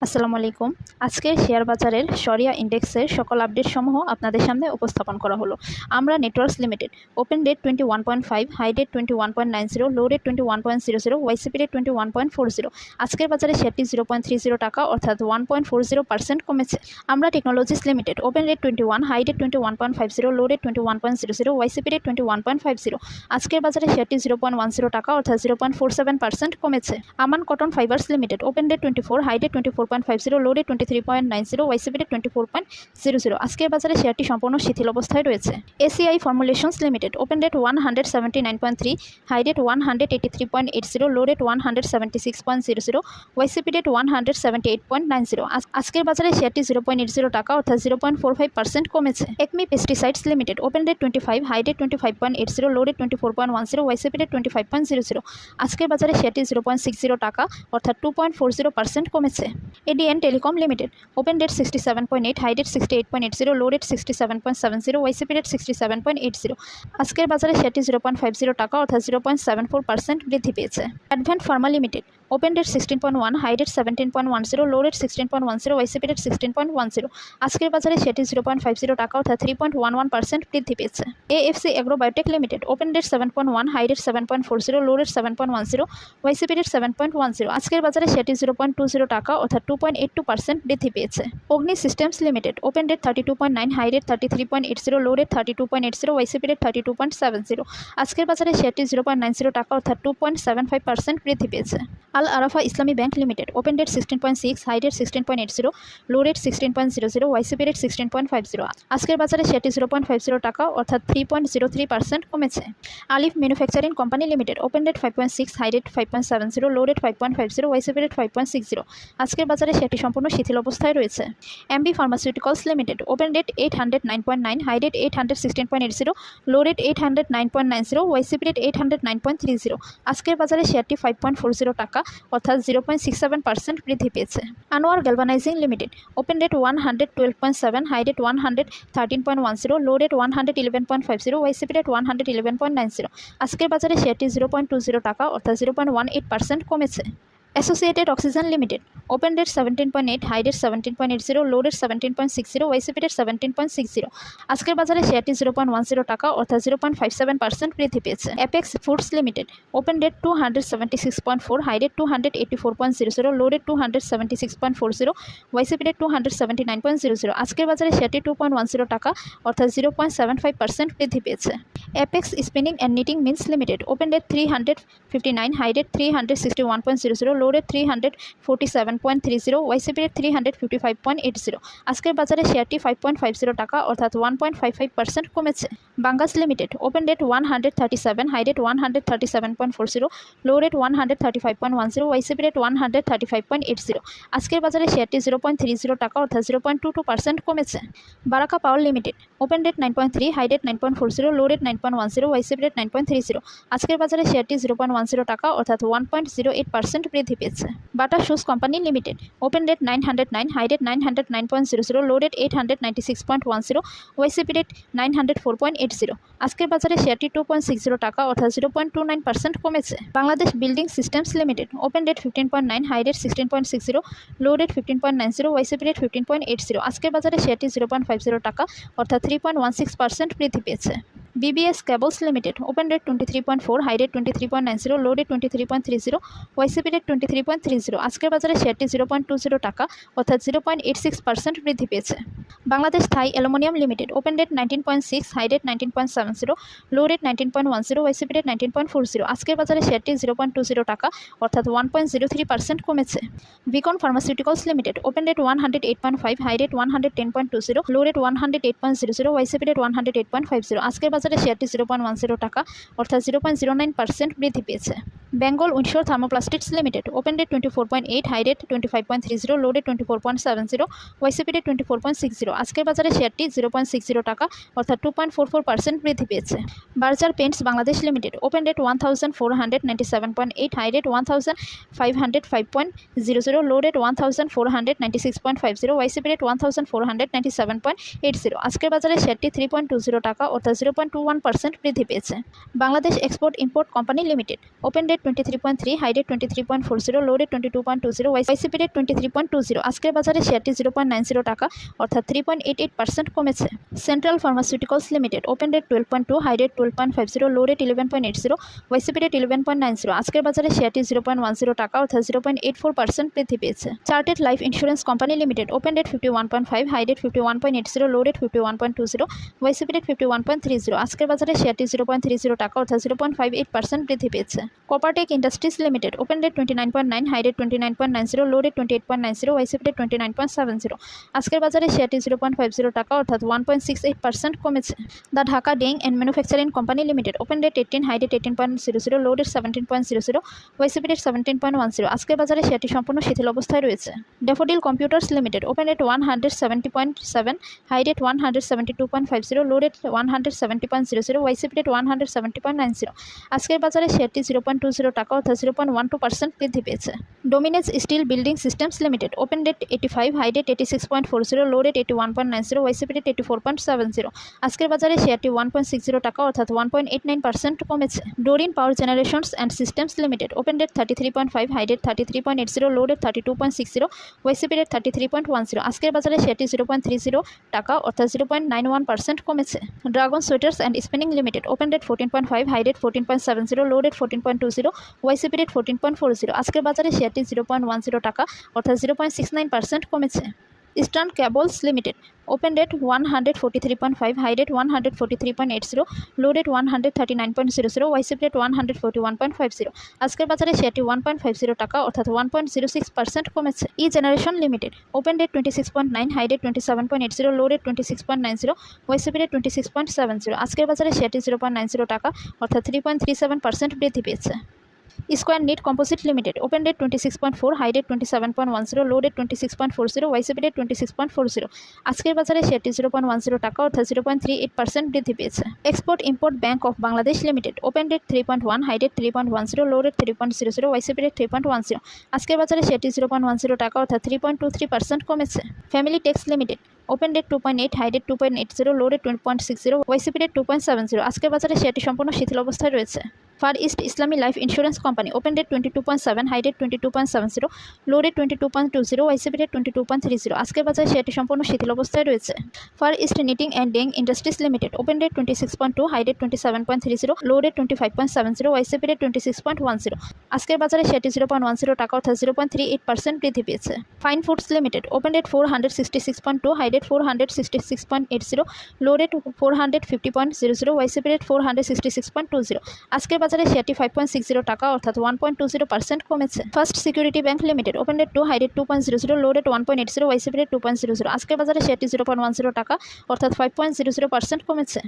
আসসালামু আলাইকুম। আজকের শেয়ার বাজারের শরিয়া ইন্ডেক্সের সকল আপডেট সমূহ আপনাদের সামনে উপস্থাপন করা হলো। Aamra Networks Limited open rate 21.5, high rate 21.90, low date 21.00, YCP rate 21.40। আজকের বাজারে শেয়ারটি 0.30 টাকা অর্থাৎ 1.40% কমেছে। Amra technologies limited open date 21, high date 21.50, low date 21.00, YCP date 21.50। আজকের বাজারে শেয়ারটি 0.10 টাকা অর্থাৎ 0.47% কমেছে। Aman cotton fibres limited open date 24, high date 24.50, low date 23.90, YCP date 24.00। আজকের বাজারে শেয়ারটি সম্পূর্ণ শিথিল অবস্থায় রয়েছে। ACI formulations limited open date 179.3, high date 183.80, low date 176.00, YCP date 178.90। আজকের বাজারে শেয়ারটি 0.80 টাকা অর্থাৎ 0.45% কমেছে। Acme Pesticides Limited open rate 25, high rate 25.80, low rate 24.10, YCP rate 25.00। আজকের বাজারে শেয়ারটি 0.60 টাকা অর্থাৎ 2.40% কমেছে। ADN Telecom Limited open rate 67.8, high rate 68.80, low rate 67.70, YCP rate 67.80। আজকের বাজারে শেয়ারটি 0.50 টাকা অর্থাৎ 0.74% বৃদ্ধি পেয়েছে। Advent Pharma Limited open rate 16.1, high rate 17.10, low rate 16.10, YCP rate 16.10। আজকের বাজারে সেটি 0.50 টাকা অর্থাৎ 3.11% বৃদ্ধি পেয়েছে। AFC Agro Biotech Limited open rate 7.1, high rate 7.40, low rate 7.10, YCP rate 7.10। আজকের বাজারে সেটি 0.20 টাকা অর্থাৎ 2.82% বৃদ্ধি পেয়েছে। Agni Systems limited open rate 32.9, high rate 33.80, low rate 32.80, YCP rate 32.70। আজকের বাজারে শেয়ারটি 0.90 টাকা অর্থাৎ 2.75% বৃদ্ধি পেয়েছে। Al Arafah Islami Bank Limited open rate 16.6, high rate 16.80, low rate 16.00, YCP rate 16.50। আজকের বাজারে শেয়ারটি 0.50 টাকা অর্থাৎ 3.03% কমেছে। Alif Manufacturing company limited open rate 5.6, high rate 5.70, low rate 5.50, YCP rate 5.60। আজকের বাজারে শেয়ারটি সম্পূর্ণ শিথিল অবস্থায় রয়েছে। MB Pharmaceuticals limited open rate 809.9, high rate 816.80, low rate 809.90, YCP rate 809.30। আজকের বাজারে শেয়ারটি 5.40 টাকা অর্থাৎ 0.67% বৃদ্ধি পেয়েছে। Anwar galvanizing limited open date 112.7, high date 113.10, low date 111.50, YCP date 111.90। আজকের বাজারে শেয়ারটি 0.20 টাকা অর্থাৎ 0.18% কমেছে। Associated oxygen limited open date 17.8, high date 17.80, low date 17.60, YCP date 17.60। আজকের বাজারে শেয়ারটি 0.10 টাকা অর্থাৎ 0.57% বৃদ্ধি পেয়েছে। Apex foods limited open date 276.4, high date 284.00, low date 276.40, YCP date 279.00। আজকের বাজারে শেয়ারটি 2.10 টাকা অর্থাৎ 0.75% বৃদ্ধি পেয়েছে। Apex spinning and knitting mills limited open date 359, high date 361.00, low date 347.30, YCP date 355.80। আজকের বাজারে শেয়ারটি 5.50 টাকা অর্থাৎ 1.55% কমেছে। Bangas limited open date 137, high date 137.40, low date 135.10, YCP date 135.80। আজকের বাজারে শেয়ারটি 0.30 টাকা অর্থাৎ 0.22% কমেছে। Baraka power limited open date 9.3, high date 9.40, low date 9.10, YCP date 9.30। আজকের বাজারে শেয়ারটি 0.10 টাকা অর্থাৎ 1.08% বৃদ্ধি পেয়েছে। Bata shoes company limited open date 909, high date 909.00, low date 896.10, YCP date 904.80। আজকের বাজারে শেয়ারটি 2.60 টাকা অর্থাৎ 0.29% কমেছে। Bangladesh building systems limited open date 15.9, high date 16.60, low date 15.90, YCP date 15.80। আজকের বাজারে শেয়ারটি 0.50 টাকা অর্থাৎ 3.16% বৃদ্ধি পেয়েছে। BBS cables limited open date 23.4, high date 23.90, low date 23.30, YCP date 23.30। আজকের বাজারে শেয়ারটি 0.20 টাকা অর্থাৎ 0.86% বৃদ্ধি পেয়েছে। Bangladesh Thai aluminium limited open date 19.6, high date 19.70, low date 19.10, YCP date 19.40। আজকের বাজারে শেয়ারটি 0.20 টাকা অর্থাৎ 1.03% কমেছে। Beacon pharmaceuticals limited open date 108.5, high date 110.20, low date 108.00, YCP date 108.50। আজকের বাজারে শেয়ারটি 0.10 টাকা অর্থাৎ 0.09% বৃদ্ধি পেয়েছে। Bengal Windsor thermoplastics limited open date 24.8, high date 25.30, low date 24.70, YCP date 24.60। আজকের বাজারে শেয়ারটি 0.60 টাকা অর্থাৎ 2.44% বৃদ্ধি পেয়েছে। Berger paints Bangladesh limited open rate 1497.8, high rate 1505.00, low rate 1496.50, YCP rate 1497.80। আজকের বাজারে শেয়ারটি 3.20 টাকা অর্থাৎ 0.21% বৃদ্ধি পেয়েছে। Bangladesh export import company limited open rate 23.3, high rate 23.40, low rate 22.20, YCP rate 23.20। আজকের বাজারে শেয়ারটি 0.90 টাকা অর্থাৎ 3.88% কমেছে। Central pharmaceuticals limited open rate 12.2, high rate 12.50, low rate 11.80, YCP rate 11.90। আজকের বাজারে শেয়ারটি 0.10 টাকা অর্থাৎ 0.84% বৃদ্ধি পেয়েছে। Chartered life insurance company limited open rate 51.5, high rate 51.80, low rate 51.20, YCP rate 51.30। আজকের বাজারে শেয়ারটি 0.30 টাকা অর্থাৎ 0.58% বৃদ্ধি পেয়েছে। Coppertech industries limited open rate 29.9, high rate 29.90, low rate 28.90, YCP rate 29.70। আজকের বাজারে শেয়ারটি 0.50 টাকা অর্থাৎ 1.68% কমেছে। The Dhaka dyeing and manufacturing company limited open rate 18, high rate 18.00, low rate 17.00, YCP rate 17.10। আজকের বাজারে শেয়ারটি সম্পূর্ণ শিথিল অবস্থায় রয়েছে। Daffodil computers limited open rate 170.7, high rate 172.50, low rate 170.00, YCP rate 170.90। আজকের বাজারে শেয়ারটি 0.20 টাকা অর্থাৎ 0.12% বৃদ্ধি পেয়েছে। Dominage steel building systems limited open rate 85, high rate 86.40, low rate 81.90, YCP rate 84.70। আজকের বাজারে শেয়ারটি 1.60 টাকা অর্থাৎ 1.89% কমেছে। Doreen power generations and systems limited open rate 33.5, high rate 33.80, low rate 32.60, YCP rate 33.10। আজকের বাজারে শেয়ারটি 0.30 টাকা অর্থাৎ 0.91% কমেছে। Dragon sweaters and spinning limited open rate 14.5, high rate 14.70, low rate 14.20, ওয়াইসিপি rate 14.40। আজকের বাজারে শেয়ারটি 0.10 টাকা অর্থাৎ 0.69% কমেছে। Eastern cables limited open rate 143.5, high rate 143.80, low rate 139.00, YCP rate 141.50। আজকের বাজারে শেয়ারটি 1.50 টাকা অর্থাৎ 1.06% কমেছে। E generation limited open rate 26.9, high rate 27.80, low rate 26.90, YCP rate 26.70। আজকের বাজারে শেয়ারটি 0.90 টাকা অর্থাৎ 3.37% বৃদ্ধি পেয়েছে। Square knit composite limited open rate 26.4, high rate 27.10, low rate 26.40, YCP rate 26.40। আজকের বাজারে শেয়ারটি 0.10 টাকা অর্থাৎ 0.38% বৃদ্ধি পেয়েছে। Export import bank of Bangladesh limited open rate 3.1, high rate 3.10, low rate 3.00, YCP rate 3.10। আজকের বাজারে শেয়ারটি 0.10 টাকা অর্থাৎ 3.23% কমেছে। Family tex limited open rate 2.8, high rate 2.80, low rate 2.60, YCP rate 2.70। আজকের বাজারে শেয়ারটি সম্পূর্ণ শিথিল অবস্থায় রয়েছে। Far east Islami life insurance company open rate 22.7, high rate 22.70, low rate 22.20, YCP rate 22.30। আজকের বাজারে শেয়ারটি সম্পূর্ণ শিথিল অবস্থায় রয়েছে। Far east knitting and dyeing industries limited open rate 26.2, high rate 27.30, low rate 25.70, YCP rate 26.10। আজকের বাজারে শেয়ারটি 0.10 টাকা অর্থাৎ 0.38% বৃদ্ধি পেয়েছে। Fine Foods limited open rate 466.2, high rate 466.80, low rate 450.00, YCP rate 466.20। আজকের বাজারে শেয়ারটি 5.60 টাকা অর্থাৎ 1.20% কমেছে। First Security Bank Limited open rate 2, high rate 2.00, low rate 1.80, YCP rate 2.00। আজকের বাজারে শেয়ারটি 0.10 টাকা অর্থাৎ 5.00% কমেছে।